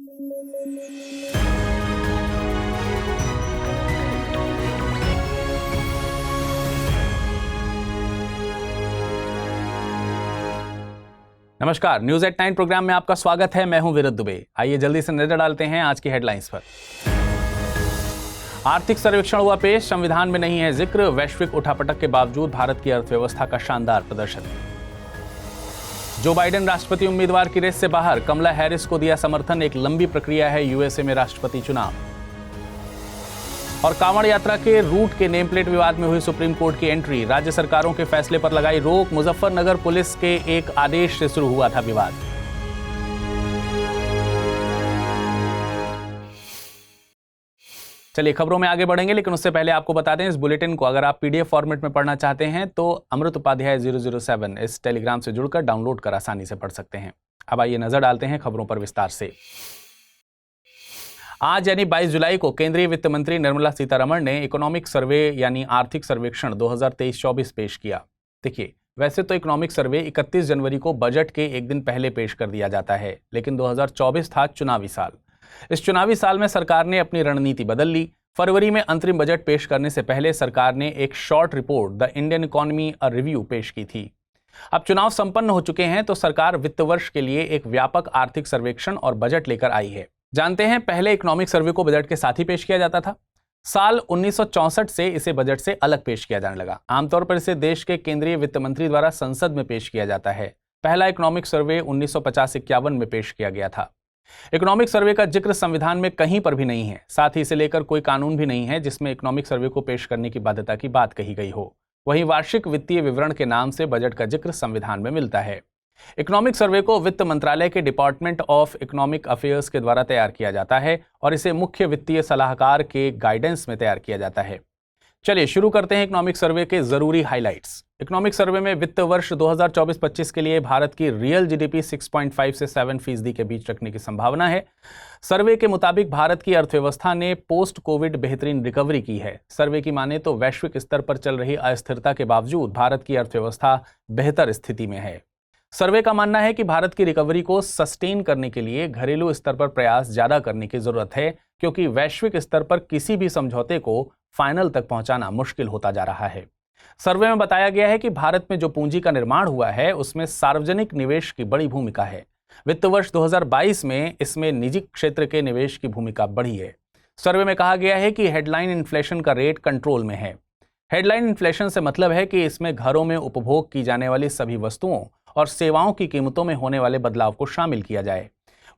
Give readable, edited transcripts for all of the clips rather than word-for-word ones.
नमस्कार, news at 9 programme में आपका स्वागत है। मैं हूं विरत दुबे। आइए जल्दी से नजर डालते हैं आज की हेडलाइंस पर। आर्थिक सर्वेक्षण हुआ पेश, संविधान में नहीं है जिक्र। वैश्विक उठापटक के बावजूद भारत की अर्थव्यवस्था का शानदार प्रदर्शन। जो बाइडेन राष्ट्रपति उम्मीदवार की रेस से बाहर, कमला हैरिस को दिया समर्थन। एक लंबी प्रक्रिया है यूएसए में राष्ट्रपति चुनाव। और कांवड़ यात्रा के रूट के नेम प्लेट विवाद में हुई सुप्रीम कोर्ट की एंट्री। राज्य सरकारों के फैसले पर लगाई रोक। मुजफ्फरनगर पुलिस के एक आदेश से शुरू हुआ था विवाद। चलिए खबरों में आगे बढ़ेंगे, लेकिन उससे पहले आपको बता दें इस बुलेटिन को अगर आप पीडीएफ फॉर्मेट में पढ़ना चाहते हैं तो अमृत उपाध्याय 007 इस टेलीग्राम से जुड़कर डाउनलोड कर आसानी से पढ़ सकते हैं। अब आइए नजर डालते हैं खबरों पर विस्तार से। आज यानी 22 जुलाई को केंद्रीय वित्त मंत्री निर्मला सीतारमण ने इकोनॉमिक सर्वे यानी आर्थिक सर्वेक्षण 2023-24 पेश किया। देखिए, वैसे तो इकोनॉमिक सर्वे 31 जनवरी को बजट के एक दिन पहले पेश कर दिया जाता है, लेकिन 2024 था चुनावी साल। इस चुनावी साल में सरकार ने अपनी रणनीति बदल ली। फरवरी में अंतरिम बजट पेश करने से पहले सरकार ने एक short report the Indian economy a review पेश की थी। अब चुनाव संपन्न हो चुके हैं तो सरकार वित्त वर्ष के लिए एक व्यापक आर्थिक सर्वेक्षण और बजट लेकर आई है। जानते हैं, पहले इकोनॉमिक सर्वे को बजट के साथ ही पेश किया जाता था। साल 1964 से इसे बजट से अलग पेश किया जाने लगा। आमतौर पर इसे देश के केंद्रीय वित्त मंत्री द्वारा संसद में पेश किया जाता है। पहला इकोनॉमिक सर्वे 1950-51 में पेश किया गया था। इकोनॉमिक सर्वे का जिक्र संविधान में कहीं पर भी नहीं है। साथ ही इसे लेकर कोई कानून भी नहीं है जिसमें इकोनॉमिक सर्वे को पेश करने की बाध्यता की बात कही गई हो। वहीं वार्षिक वित्तीय विवरण के नाम से बजट का जिक्र संविधान में मिलता है। इकोनॉमिक सर्वे को वित्त मंत्रालय के डिपार्टमेंट ऑफ इकोनॉमिक अफेयर्स के द्वारा तैयार किया जाता है और इसे मुख्य वित्तीय सलाहकार के गाइडेंस में तैयार किया जाता है। चलिए शुरू करते हैं इकोनॉमिक सर्वे के जरूरी हाइलाइट्स। इकोनॉमिक सर्वे में वित्त वर्ष 2024-25 के लिए भारत की रियल जीडीपी 6.5 से 7% के बीच रखने की संभावना है। सर्वे के मुताबिक भारत की अर्थव्यवस्था ने पोस्ट कोविड बेहतरीन रिकवरी की है। सर्वे की माने तो वैश्विक स्तर पर चल रही अस्थिरता के बावजूद भारत की अर्थव्यवस्था बेहतर स्थिति में है। सर्वे का मानना है कि भारत की रिकवरी को सस्टेन करने के लिए घरेलू स्तर पर प्रयास ज्यादा करने की जरूरत है, क्योंकि वैश्विक स्तर पर किसी भी समझौते को फाइनल तक पहुंचाना मुश्किल होता जा रहा है। सर्वे में बताया गया है कि भारत में जो पूंजी का निर्माण हुआ है उसमें सार्वजनिक निवेश की बड़ी भूमिका है। वित्त वर्ष 2022 में इसमें निजी क्षेत्र के निवेश की भूमिका बढ़ी है। सर्वे में कहा गया है कि हेडलाइन इन्फ्लेशन का रेट कंट्रोल में है। हेडलाइन इन्फ्लेशन से मतलब है कि इसमें घरों में उपभोग की जाने वाली सभी वस्तुओं और सेवाओं की कीमतों में होने वाले बदलाव को शामिल किया जाए।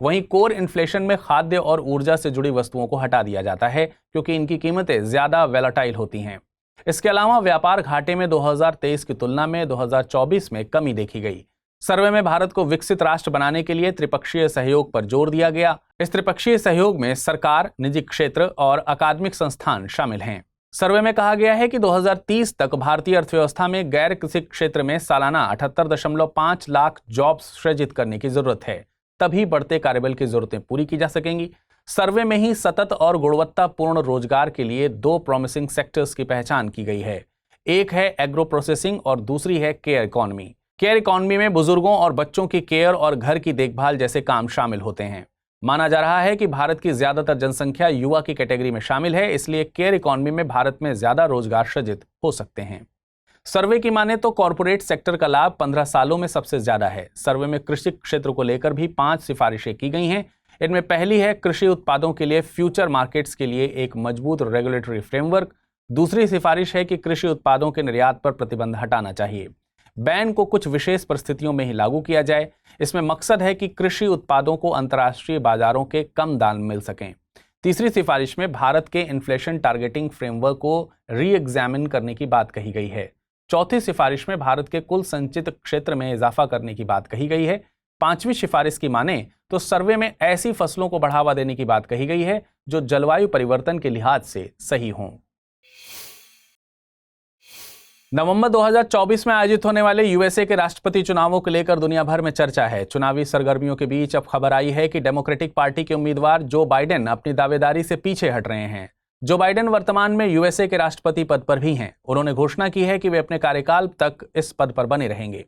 वहीं कोर इन्फ्लेशन में खाद्य और ऊर्जा से जुड़ी वस्तुओं को हटा दिया जाता है, क्योंकि इनकी कीमतें ज्यादा वैलेटाइल होती हैं। इसके अलावा व्यापार घाटे में 2023 की तुलना में 2024 में कमी देखी गई। सर्वे में भारत को विकसित राष्ट्र बनाने के लिए त्रिपक्षीय सहयोग पर जोर दिया गया। इस त्रिपक्षीय सहयोग में सरकार, निजी क्षेत्र और अकादमिक संस्थान शामिल हैं। सर्वे में कहा गया है कि 2030 तक भारतीय अर्थव्यवस्था में गैर कृषि क्षेत्र में सालाना 78.5 लाख जॉब्स सृजित करने की जरूरत है, तभी बढ़ते कार्यबल की जरूरतें पूरी की जा सकेंगी। सर्वे में ही सतत और गुणवत्तापूर्ण रोजगार के लिए 2 प्रॉमिसिंग सेक्टर्स की पहचान की गई है। एक है एग्रो प्रोसेसिंग और दूसरी है केयर इकोनॉमी। केयर इकोनॉमी में बुजुर्गों और बच्चों की केयर और घर की देखभाल जैसे काम शामिल होते हैं। माना जा रहा है कि भारत की ज्यादातर जनसंख्या युवा की कैटेगरी में शामिल है, इसलिए केयर इकोनॉमी में भारत में ज्यादा रोजगार सृजित हो सकते हैं। सर्वे की माने तो कॉर्पोरेट सेक्टर का लाभ 15 सालों में सबसे ज्यादा है। सर्वे में कृषि क्षेत्र को लेकर भी 5 सिफारिशें की गई हैं। इनमें पहली है कृषि उत्पादों के लिए फ्यूचर मार्केट्स के लिए एक मजबूत रेगुलेटरी फ्रेमवर्क। दूसरी सिफारिश है कि कृषि उत्पादों के निर्यात पर प्रतिबंध हटाना चाहिए। बैन को कुछ विशेष परिस्थितियों में ही लागू किया जाए। इसमें मकसद है कि कृषि उत्पादों को अंतर्राष्ट्रीय बाजारों के कम दाम मिल सकें। तीसरी सिफारिश में भारत के इन्फ्लेशन टारगेटिंग फ्रेमवर्क को री एग्जामिन करने की बात कही गई है। चौथी सिफारिश में भारत के कुल संचित क्षेत्र में इजाफा करने की बात कही गई है। पांचवी सिफारिश की माने तो सर्वे में ऐसी फसलों को बढ़ावा देने की बात कही गई है जो जलवायु परिवर्तन के लिहाज से सही हों। नवंबर 2024 में आयोजित होने वाले यूएसए के राष्ट्रपति चुनावों को लेकर दुनिया भर में चर्चा है। चुनावी सरगर्मियों के बीच अब खबर आई है कि डेमोक्रेटिक पार्टी के उम्मीदवार जो बाइडेन अपनी दावेदारी से पीछे हट रहे हैं। जो बाइडेन वर्तमान में यूएसए के राष्ट्रपति पद पर भी हैं। उन्होंने घोषणा की है कि वे अपने कार्यकाल तक इस पद पर बने रहेंगे।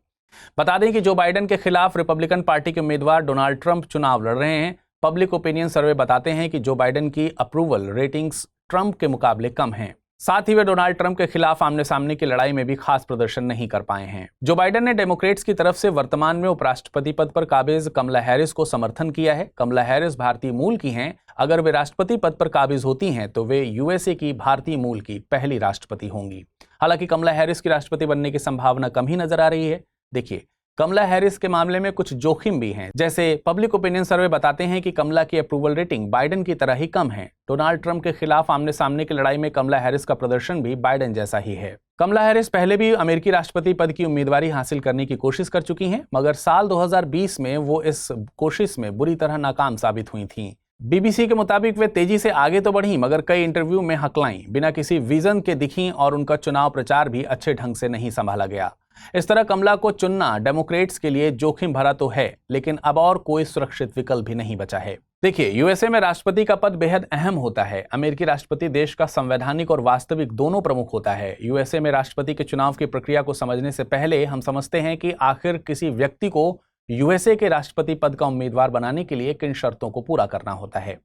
बता दें कि जो बाइडेन के खिलाफ रिपब्लिकन पार्टी के उम्मीदवार डोनाल्ड ट्रंप चुनाव लड़ रहे हैं। पब्लिक ओपिनियन सर्वे बताते हैं कि जो बाइडेन की अप्रूवल रेटिंग्स ट्रंप के मुकाबले कम हैं। साथ ही वे डोनाल्ड ट्रंप के खिलाफ आमने सामने की लड़ाई में भी खास प्रदर्शन नहीं कर पाए हैं। जो बाइडेन ने डेमोक्रेट्स की तरफ से वर्तमान में उपराष्ट्रपति पद पर काबिज कमला हैरिस को समर्थन किया है। कमला हैरिस भारतीय मूल की हैं। अगर वे राष्ट्रपति पद पर काबिज होती हैं तो वे यूएसए की भारतीय मूल की पहली राष्ट्रपति होंगी। हालांकि कमला हैरिस की राष्ट्रपति बनने की संभावना कम ही नजर आ रही है। देखिए, कमला हैरिस के मामले में कुछ जोखिम भी हैं। जैसे पब्लिक ओपिनियन सर्वे बताते हैं कि कमला की अप्रूवल रेटिंग बाइडेन की तरह ही कम है। डोनाल्ड ट्रंप के खिलाफ आमने सामने की लड़ाई में कमला हैरिस का प्रदर्शन भी बाइडेन जैसा ही है। कमला हैरिस पहले भी अमेरिकी राष्ट्रपति पद की उम्मीदवारी हासिल करने की कोशिश कर चुकी हैं, मगर साल 2020 में वो इस कोशिश में बुरी तरह नाकाम साबित हुई थीं। बीबीसी के मुताबिक वे तेजी से आगे तो बढ़ी, मगर कई इंटरव्यू में हकलाईं, बिना किसी विजन के दिखीं और उनका चुनाव प्रचार भी अच्छे ढंग से नहीं संभाला गया। इस तरह कमला को चुनना डेमोक्रेट्स के लिए जोखिम भरा तो है, लेकिन अब और कोई सुरक्षित विकल्प भी नहीं बचा है। देखिए, यूएसए में राष्ट्रपति का पद बेहद अहम होता है। अमेरिकी राष्ट्रपति देश का संवैधानिक और वास्तविक दोनों प्रमुख होता है। यूएसए में राष्ट्रपति के चुनाव की प्रक्रिया को समझने से पहले हम समझते हैं कि आखिर किसी व्यक्ति को यूएसए के राष्ट्रपति पद का उम्मीदवार बनाने के लिए किन शर्तों को पूरा करना होता है।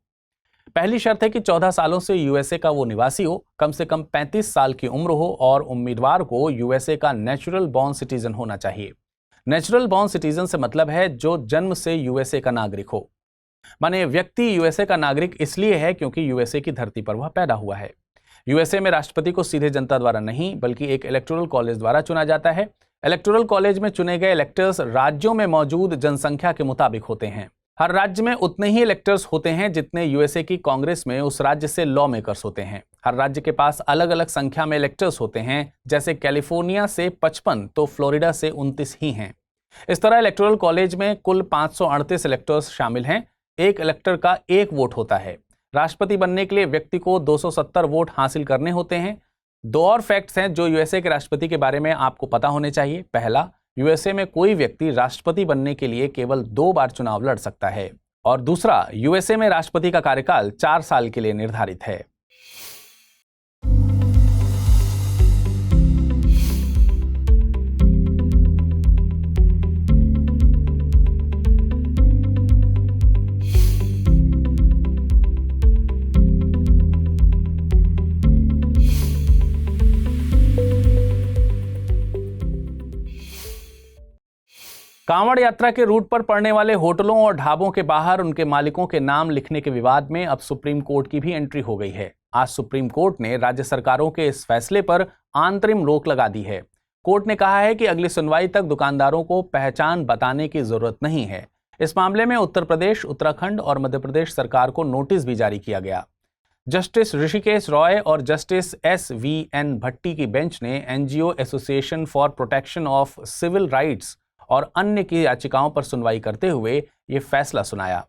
पहली शर्त है कि 14 सालों से यूएसए का वो निवासी हो, कम से कम 35 साल की उम्र हो और उम्मीदवार को यूएसए का नेचुरल बॉर्न सिटीजन होना चाहिए। नेचुरल बॉर्न सिटीजन से मतलब है जो जन्म से यूएसए का नागरिक हो। माने व्यक्ति यूएसए का नागरिक इसलिए है क्योंकि यूएसए की धरती पर वह पैदा हुआ है। यूएसए में राष्ट्रपति को सीधे जनता द्वारा नहीं बल्कि एक इलेक्टोरल कॉलेज द्वारा चुना जाता है। इलेक्टोरल कॉलेज में चुने गए इलेक्टर्स राज्यों में मौजूद जनसंख्या के मुताबिक होते हैं। हर राज्य में उतने ही इलेक्टर्स होते हैं जितने यूएसए की कांग्रेस में उस राज्य से लॉ मेकर्स होते हैं। हर राज्य के पास अलग अलग संख्या में इलेक्टर्स होते हैं। जैसे कैलिफोर्निया से 55 तो फ्लोरिडा से 29 ही हैं। इस तरह इलेक्टोरल कॉलेज में कुल 538 इलेक्टर्स शामिल हैं। एक इलेक्टर का एक वोट होता है। राष्ट्रपति बनने के लिए व्यक्ति को 270 वोट हासिल करने होते हैं। दो और फैक्ट्स हैं जो यूएसए के राष्ट्रपति के बारे में आपको पता होने चाहिए। पहला, यूएसए में कोई व्यक्ति राष्ट्रपति बनने के लिए केवल 2 बार चुनाव लड़ सकता है, और दूसरा, यूएसए में राष्ट्रपति का कार्यकाल 4 साल के लिए निर्धारित है। कांवड़ यात्रा के रूट पर पड़ने वाले होटलों और ढाबों के बाहर उनके मालिकों के नाम लिखने के विवाद में अब सुप्रीम कोर्ट की भी एंट्री हो गई है। आज सुप्रीम कोर्ट ने राज्य सरकारों के इस फैसले पर अंतरिम रोक लगा दी है। कोर्ट ने कहा है कि अगली सुनवाई तक दुकानदारों को पहचान बताने की जरूरत नहीं है। इस मामले में उत्तर प्रदेश, उत्तराखंड और मध्य प्रदेश सरकार को नोटिस भी जारी किया गया। जस्टिस ऋषिकेश रॉय और जस्टिस SVN भट्टी की बेंच ने NGO association for protection of civil rights और अन्य की याचिकाओं पर सुनवाई करते हुए ये फैसला सुनाया।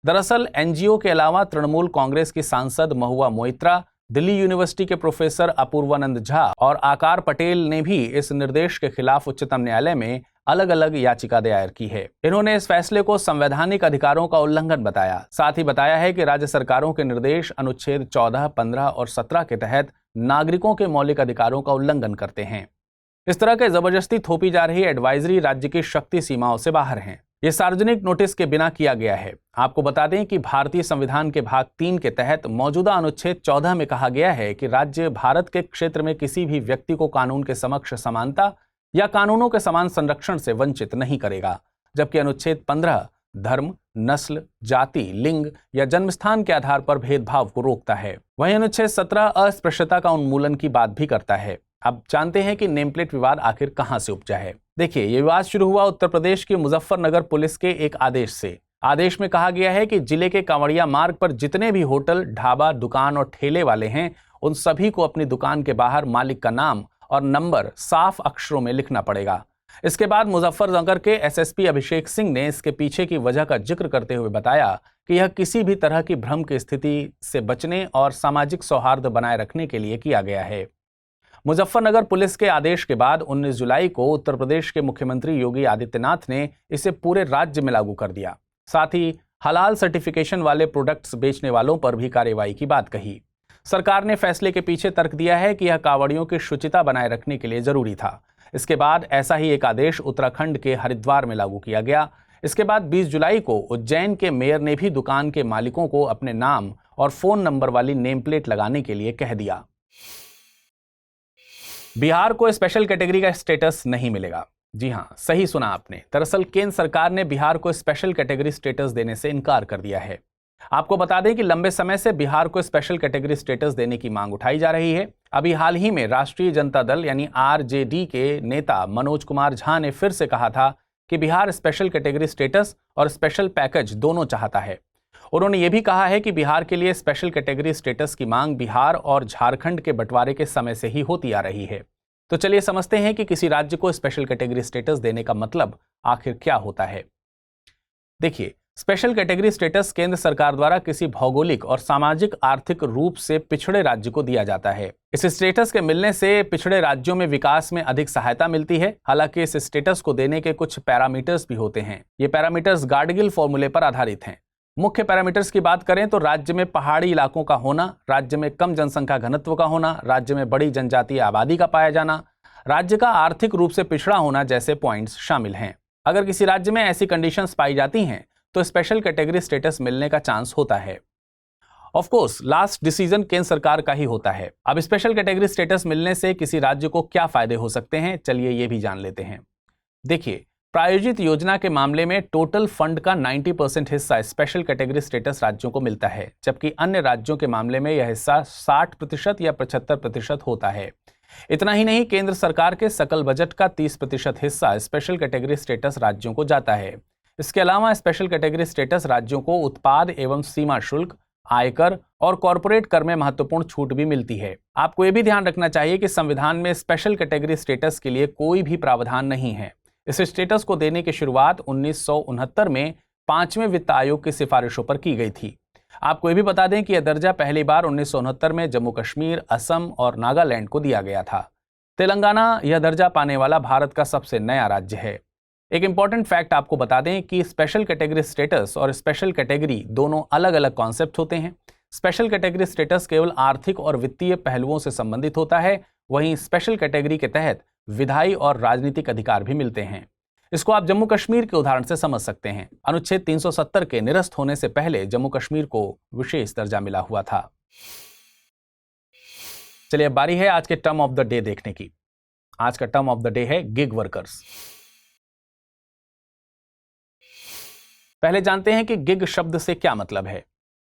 दरअसल एनजीओ के अलावा तृणमूल कांग्रेस की सांसद महुआ मोइत्रा, दिल्ली यूनिवर्सिटी के प्रोफेसर अपूर्वानंद झा और आकार पटेल ने भी इस निर्देश के खिलाफ उच्चतम न्यायालय में अलग अलग याचिका दायर की है। इन्होंने इस फैसले को संवैधानिक अधिकारों का उल्लंघन बताया। साथ ही बताया है कि राज्य सरकारों के निर्देश अनुच्छेद 14, 15 और 17 के तहत नागरिकों के मौलिक अधिकारों का उल्लंघन करते हैं। इस तरह के जबरदस्ती थोपी जा रही एडवाइजरी राज्य की शक्ति सीमाओं से बाहर है। ये सार्वजनिक नोटिस के बिना किया गया है। आपको बता दें कि भारतीय संविधान के भाग 3 के तहत मौजूदा अनुच्छेद 14 में कहा गया है कि राज्य भारत के क्षेत्र में किसी भी व्यक्ति को कानून के समक्ष समानता या कानूनों के समान संरक्षण से वंचित नहीं करेगा, जबकि अनुच्छेद 15 धर्म, नस्ल, जाति, लिंग या जन्मस्थान के आधार पर भेदभाव को रोकता है। वहीं अनुच्छेद 17 अस्पृश्यता का उन्मूलन की बात भी करता है। अब जानते हैं कि नेम प्लेट विवाद आखिर कहां से उपजा है। देखिए, ये विवाद शुरू हुआ उत्तर प्रदेश के मुजफ्फरनगर पुलिस के एक आदेश से। आदेश में कहा गया है कि जिले के कांवड़िया मार्ग पर जितने भी होटल, ढाबा, दुकान और ठेले वाले हैं, उन सभी को अपनी दुकान के बाहर मालिक का नाम और नंबर साफ अक्षरों में लिखना पड़ेगा। इसके बाद मुजफ्फरनगर के SSP अभिषेक सिंह ने इसके पीछे की वजह का जिक्र करते हुए बताया कि यह किसी भी तरह की भ्रम की स्थिति से बचने और सामाजिक सौहार्द बनाए रखने के लिए किया गया है। मुजफ्फरनगर पुलिस के आदेश के बाद 19 जुलाई को उत्तर प्रदेश के मुख्यमंत्री योगी आदित्यनाथ ने इसे पूरे राज्य में लागू कर दिया। साथ ही हलाल सर्टिफिकेशन वाले प्रोडक्ट्स बेचने वालों पर भी कार्रवाई की बात कही। सरकार ने फैसले के पीछे तर्क दिया है कि यह कांवड़ियों की शुचिता बनाए रखने के लिए जरूरी था। इसके बाद ऐसा ही एक आदेश उत्तराखंड के हरिद्वार में लागू किया गया। इसके बाद 20 जुलाई को उज्जैन के मेयर ने भी दुकान के मालिकों को अपने नाम और फोन नंबर वाली नेम प्लेट लगाने के लिए कह दिया। बिहार को स्पेशल कैटेगरी का स्टेटस नहीं मिलेगा। जी हां, सही सुना आपने। दरअसल केंद्र सरकार ने बिहार को स्पेशल कैटेगरी स्टेटस देने से इनकार कर दिया है। आपको बता दें कि लंबे समय से बिहार को स्पेशल कैटेगरी स्टेटस देने की मांग उठाई जा रही है। अभी हाल ही में राष्ट्रीय जनता दल यानी आरजेडी के नेता मनोज कुमार झा ने फिर से कहा था कि बिहार स्पेशल कैटेगरी स्टेटस और स्पेशल पैकेज दोनों चाहता है। उन्होंने ये भी कहा है कि बिहार के लिए स्पेशल कैटेगरी स्टेटस की मांग बिहार और झारखंड के बंटवारे के समय से ही होती आ रही है। तो चलिए समझते हैं कि किसी राज्य को स्पेशल कैटेगरी स्टेटस देने का मतलब आखिर क्या होता है। देखिए, स्पेशल कैटेगरी स्टेटस केंद्र सरकार द्वारा किसी भौगोलिक और सामाजिक आर्थिक रूप से पिछड़े राज्य को दिया जाता है। इस स्टेटस के मिलने से पिछड़े राज्यों में विकास में अधिक सहायता मिलती है। हालांकि इस स्टेटस को देने के कुछ पैरामीटर्स भी होते हैं। ये पैरामीटर्स गाडगिल फॉर्मूले पर आधारित हैं। मुख्य पैरामीटर्स की बात करें तो राज्य में पहाड़ी इलाकों का होना, राज्य में कम जनसंख्या घनत्व का होना, राज्य में बड़ी जनजातीय आबादी का पाया जाना, राज्य का आर्थिक रूप से पिछड़ा होना जैसे पॉइंट्स शामिल हैं। अगर किसी राज्य में ऐसी कंडीशंस पाई जाती हैं तो स्पेशल कैटेगरी स्टेटस मिलने का चांस होता है। ऑफ कोर्स लास्ट डिसीजन केंद्र सरकार का ही होता है। अब स्पेशल कैटेगरी स्टेटस मिलने से किसी राज्य को क्या फायदे हो सकते हैं, चलिए ये भी जान लेते हैं। देखिए, प्रायोजित योजना के मामले में टोटल फंड का 90% हिस्सा स्पेशल कैटेगरी स्टेटस राज्यों को मिलता है, जबकि अन्य राज्यों के मामले में यह हिस्सा 60% या 75% होता है। इतना ही नहीं, केंद्र सरकार के सकल बजट का 30% हिस्सा स्पेशल कैटेगरी स्टेटस राज्यों को जाता है। इसके अलावा स्पेशल कैटेगरी स्टेटस राज्यों को उत्पाद एवं सीमा शुल्क, आयकर और कॉरपोरेट कर में महत्वपूर्ण छूट भी मिलती है। आपको यह भी ध्यान रखना चाहिए कि संविधान में स्पेशल कैटेगरी स्टेटस के लिए कोई भी प्रावधान नहीं है। इस स्टेटस को देने की शुरुआत 1969 में 5वें वित्त आयोग की सिफारिशों पर की गई थी। आपको यह भी बता दें कि यह दर्जा पहली बार 1969 में जम्मू कश्मीर, असम और नागालैंड को दिया गया था। तेलंगाना यह दर्जा पाने वाला भारत का सबसे नया राज्य है। एक इंपॉर्टेंट फैक्ट आपको बता दें कि स्पेशल कैटेगरी स्टेटस और स्पेशल कैटेगरी दोनों अलग अलग कॉन्सेप्ट होते हैं। स्पेशल कैटेगरी स्टेटस केवल आर्थिक और वित्तीय पहलुओं से संबंधित होता है, वहीं स्पेशल कैटेगरी के तहत विधायी और राजनीतिक अधिकार भी मिलते हैं। इसको आप जम्मू कश्मीर के उदाहरण से समझ सकते हैं। अनुच्छेद 370 के निरस्त होने से पहले जम्मू कश्मीर को विशेष दर्जा मिला हुआ था। चलिए, अब बारी है आज के टर्म ऑफ द डे देखने की। आज का टर्म ऑफ द डे है गिग वर्कर्स। पहले जानते हैं कि गिग शब्द से क्या मतलब है।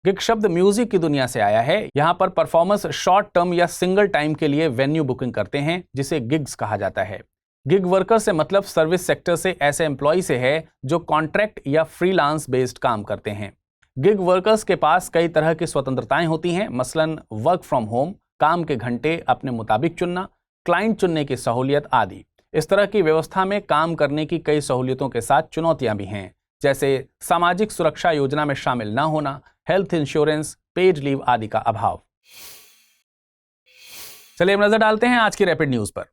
गिग शब्द म्यूजिक की दुनिया से आया है। यहां पर परफॉर्मर्स शॉर्ट टर्म या सिंगल टाइम के लिए वेन्यू बुकिंग करते हैं, जिसे गिग्स कहा जाता है। गिग वर्कर से मतलब सर्विस सेक्टर से ऐसे एम्प्लॉय से है जो कॉन्ट्रैक्ट या फ्रीलांस बेस्ड काम करते हैं। गिग वर्कर्स के पास कई तरह की स्वतंत्रताएं होती हैं, मसलन वर्क फ्रॉम होम, काम के घंटे अपने मुताबिक चुनना, क्लाइंट चुनने की सहूलियत आदि। इस तरह की व्यवस्था में काम करने की कई सहूलियतों के साथ चुनौतियां भी हैं, जैसे सामाजिक सुरक्षा योजना में शामिल न होना, हेल्थ इंश्योरेंस, पेड लीव आदि का अभाव। चलिए अब नजर डालते हैं आज की रैपिड न्यूज पर।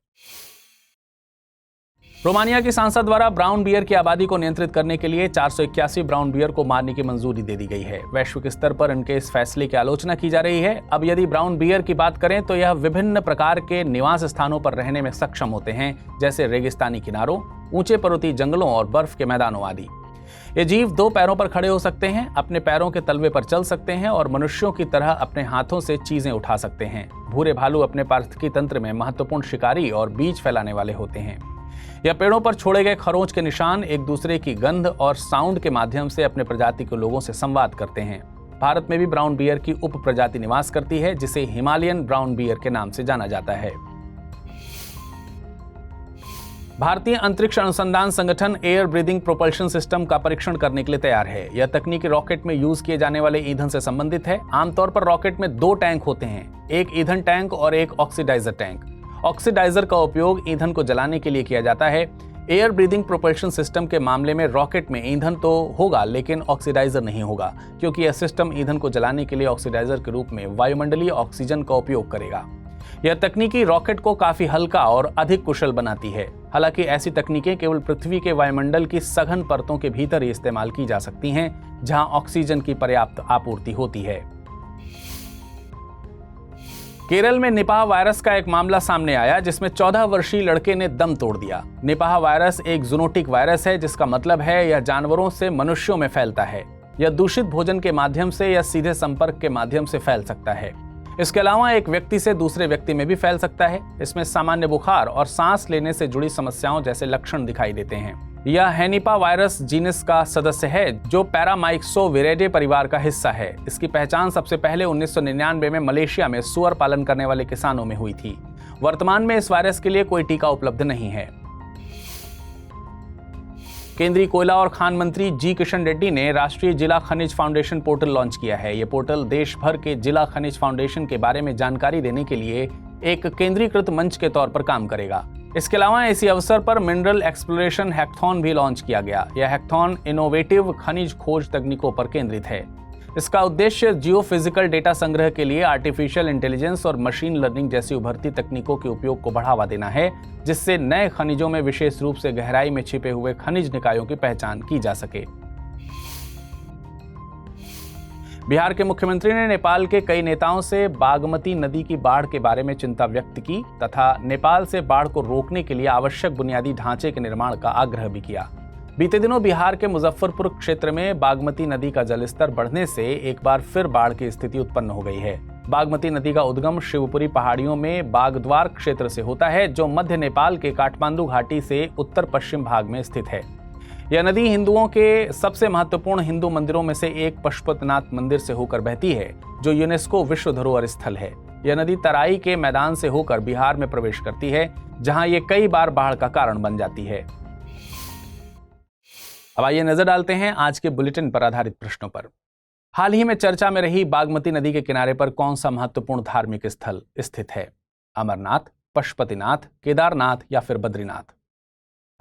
रोमानिया की सांसद द्वारा ब्राउन बियर की आबादी को नियंत्रित करने के लिए 481 ब्राउन बियर को मारने की मंजूरी दे दी गई है। वैश्विक स्तर पर इनके इस फैसले की आलोचना की जा रही है। अब यदि ब्राउन बियर की बात करें तो यह विभिन्न प्रकार के निवास स्थानों पर रहने में सक्षम होते हैं, जैसे रेगिस्तानी किनारों, ऊंचे पर्वतीय जंगलों और बर्फ के मैदानों आदि। ये जीव 2 पैरों पर खड़े हो सकते हैं, अपने पैरों के तलवे पर चल सकते हैं और मनुष्यों की तरह अपने हाथों से चीजें उठा सकते हैं। भूरे भालू अपने पारिस्थितिकी तंत्र में महत्वपूर्ण शिकारी और बीज फैलाने वाले होते हैं। यह पेड़ों पर छोड़े गए खरोंच के निशान, एक दूसरे की गंध और साउंड के माध्यम से अपने प्रजाति के लोगों से संवाद करते हैं। भारत में भी ब्राउन बियर की उप प्रजाति निवास करती है, जिसे हिमालयन ब्राउन बियर के नाम से जाना जाता है। भारतीय अंतरिक्ष अनुसंधान संगठन एयर ब्रीदिंग प्रोपल्शन सिस्टम का परीक्षण करने के लिए तैयार है। यह तकनीक रॉकेट में यूज किए जाने वाले ईंधन से संबंधित है। आमतौर पर रॉकेट में 2 टैंक होते हैं, एक ईंधन टैंक और एक ऑक्सीडाइजर टैंक। ऑक्सीडाइजर का उपयोग ईंधन को जलाने के लिए किया जाता है। एयर ब्रीदिंग प्रोपल्शन सिस्टम के मामले में रॉकेट में ईंधन तो होगा, लेकिन ऑक्सीडाइजर नहीं होगा, क्योंकि यह सिस्टम ईंधन को जलाने के लिए ऑक्सीडाइजर के रूप में वायुमंडलीय ऑक्सीजन का उपयोग करेगा। यह तकनीकी रॉकेट को काफी हल्का और अधिक कुशल बनाती है। हालांकि ऐसी तकनीकें केवल पृथ्वी के वायुमंडल की सघन परतों के भीतर ही इस्तेमाल की जा सकती हैं, जहां ऑक्सीजन की पर्याप्त आपूर्ति होती है। केरल में निपाह वायरस का एक मामला सामने आया जिसमें 14 वर्षीय लड़के ने दम तोड़ दिया। निपाह वायरस एक जूनोटिक वायरस है, जिसका मतलब है यह जानवरों से मनुष्यों में फैलता है। यह दूषित भोजन के माध्यम से या सीधे संपर्क के माध्यम से फैल सकता है। इसके अलावा एक व्यक्ति से दूसरे व्यक्ति में भी फैल सकता है। इसमें सामान्य बुखार और सांस लेने से जुड़ी समस्याओं जैसे लक्षण दिखाई देते हैं। यह हेनिपा वायरस जीनस का सदस्य है, जो पैरामाइक्सोविरेडे परिवार का हिस्सा है। इसकी पहचान सबसे पहले 1999 में मलेशिया में सुअर पालन करने वाले किसानों में हुई थी। वर्तमान में इस वायरस के लिए कोई टीका उपलब्ध नहीं है। केंद्रीय कोयला और खान मंत्री जी किशन रेड्डी ने राष्ट्रीय जिला खनिज फाउंडेशन पोर्टल लॉन्च किया है। यह पोर्टल देश भर के जिला खनिज फाउंडेशन के बारे में जानकारी देने के लिए एक केंद्रीकृत मंच के तौर पर काम करेगा। इसके अलावा इसी अवसर पर मिनरल एक्सप्लोरेशन हैकथॉन भी लॉन्च किया गया। यह हैकथॉन इनोवेटिव खनिज खोज तकनीकों पर केंद्रित है। इसका उद्देश्य जियोफिजिकल डेटा संग्रह के लिए आर्टिफिशियल इंटेलिजेंस और मशीन लर्निंग जैसी उभरती तकनीकों के उपयोग को बढ़ावा देना है, जिससे नए खनिजों में विशेष रूप से गहराई में छिपे हुए खनिज निकायों की पहचान की जा सके। बिहार के मुख्यमंत्री ने नेपाल के कई नेताओं से बागमती नदी की बाढ़ के बारे में चिंता व्यक्त की तथा नेपाल से बाढ़ को रोकने के लिए आवश्यक बुनियादी ढांचे के निर्माण का आग्रह भी किया। बीते दिनों बिहार के मुजफ्फरपुर क्षेत्र में बागमती नदी का जलस्तर बढ़ने से एक बार फिर बाढ़ की स्थिति उत्पन्न हो गई है। बागमती नदी का उद्गम शिवपुरी पहाड़ियों में बागद्वार क्षेत्र से होता है, जो मध्य नेपाल के काठमांडू घाटी से उत्तर पश्चिम भाग में स्थित है। यह नदी हिंदुओं के सबसे महत्वपूर्ण हिंदू मंदिरों में से एक पशुपतिनाथ मंदिर से होकर बहती है, जो यूनेस्को विश्व धरोहर स्थल है। यह नदी तराई के मैदान से होकर बिहार में प्रवेश करती है, जहां ये कई बार बाढ़ का कारण बन जाती है। अब आइए नजर डालते हैं आज के बुलेटिन पर आधारित प्रश्नों पर। हाल ही में चर्चा में रही बागमती नदी के किनारे पर कौन सा महत्वपूर्ण धार्मिक स्थल स्थित है? अमरनाथ, पशुपतिनाथ, केदारनाथ या फिर बद्रीनाथ?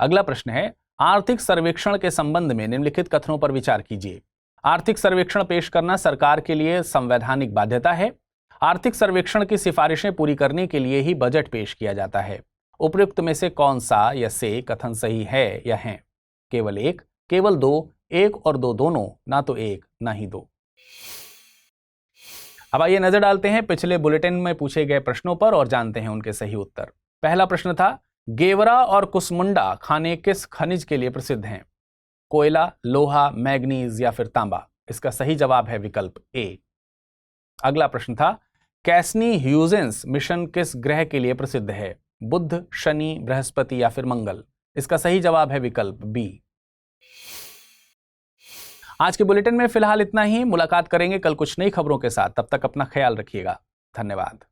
अगला प्रश्न है, आर्थिक सर्वेक्षण के संबंध में निम्नलिखित कथनों पर विचार कीजिए। आर्थिक सर्वेक्षण पेश करना सरकार के लिए संवैधानिक बाध्यता है। आर्थिक सर्वेक्षण की सिफारिशें पूरी करने के लिए ही बजट पेश किया जाता है। उपयुक्त में से कौन सा या से कथन सही है या हैं? केवल एक, केवल दो, एक और दो दोनों, ना तो एक ना ही दो। अब आइए नजर डालते हैं पिछले बुलेटिन में पूछे गए प्रश्नों पर और जानते हैं उनके सही उत्तर। पहला प्रश्न था, गेवरा और कुसमुंडा खाने किस खनिज के लिए प्रसिद्ध हैं? कोयला, लोहा, मैग्नीज या फिर तांबा? इसका सही जवाब है विकल्प ए। अगला प्रश्न था, कैसनी ह्यूजेंस मिशन किस ग्रह के लिए प्रसिद्ध है? बुध, शनि, बृहस्पति या फिर मंगल? इसका सही जवाब है विकल्प बी। आज के बुलेटिन में फिलहाल इतना ही। मुलाकात करेंगे कल कुछ नई खबरों के साथ। तब तक अपना ख्याल रखिएगा। धन्यवाद।